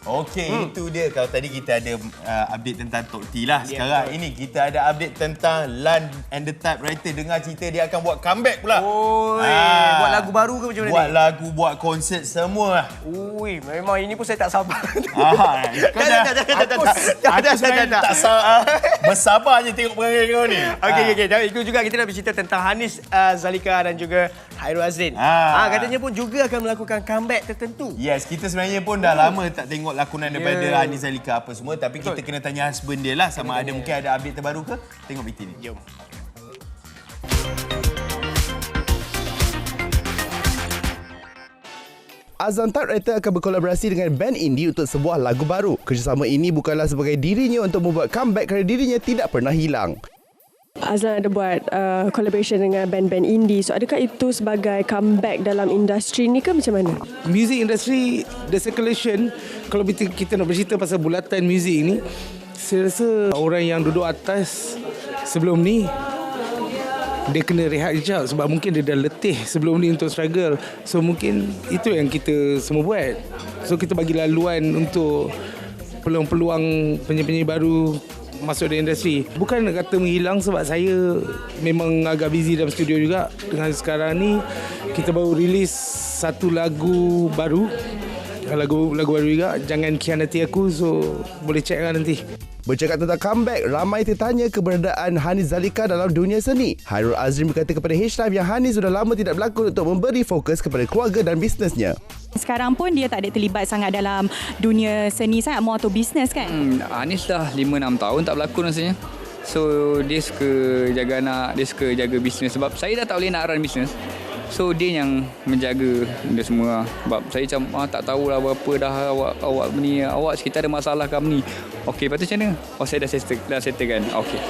Okey, itu dia. Kalau tadi kita ada update tentang Tok T lah. Sekarang ini kita ada update tentang Lan and the Typewriter. Dengar cerita dia akan buat comeback pula. Buat lagu baru ke macam mana Buat ni? lagu, buat konsert semua lah. Memang ini pun saya tak sabar. Tak bersabar je tengok perangai kau ni. Okey. Itu juga kita nak bercerita tentang Hanis Zalika dan juga Hairul Azrin. Katanya pun juga akan melakukan comeback tertentu. Yes, kita sebenarnya pun dah lama tak tengok lakonan daripada Hanis Zalika apa semua. Tapi kita kena tanya husband dia lah sama ada mungkin ada update terbaru ke. Tengok berita ni. Jom. Azam Typewriter akan berkolaborasi dengan band indie untuk sebuah lagu baru. Kerjasama ini bukanlah sebagai dirinya untuk membuat comeback kerana dirinya tidak pernah hilang. Azlan ada buat collaboration dengan band-band indie. So adakah itu sebagai comeback dalam industri ni ke macam mana? Music industry, the circulation, kalau kita nak bercerita pasal bulatan muzik ni, saya rasa orang yang duduk atas sebelum ni, dia kena rehat sekejap sebab mungkin dia dah letih sebelum ni untuk struggle. So mungkin itu yang kita semua buat. So kita bagi laluan untuk peluang-peluang penyanyi-penyanyi baru masuk dalam industri. Bukan nak kata menghilang sebab saya memang agak busy dalam studio juga. Dengan sekarang ni kita baru release satu lagu baru. Lagu baru juga, Jangan Khianati Aku. So boleh check lah nanti. Bercakap tentang comeback, ramai tertanya keberadaan Hanis Zalika dalam dunia seni. Hairul Azrin berkata kepada H-Live yang Hanis sudah lama tidak berlakon untuk memberi fokus kepada keluarga dan bisnesnya. Sekarang pun dia tak ada terlibat sangat dalam dunia seni sangat, more atau bisnes kan? Hanis dah 5-6 tahun tak berlakon rasanya. So dia suka jaga anak, dia suka jaga bisnes sebab saya dah tak boleh nak run bisnes. So dia yang menjaga benda semua. Sebab saya macam tak tahulah berapa dah awak ni, awak kita ada masalah ke ni. Okey, lepas tu macam mana? Saya dah settle kan. Okey.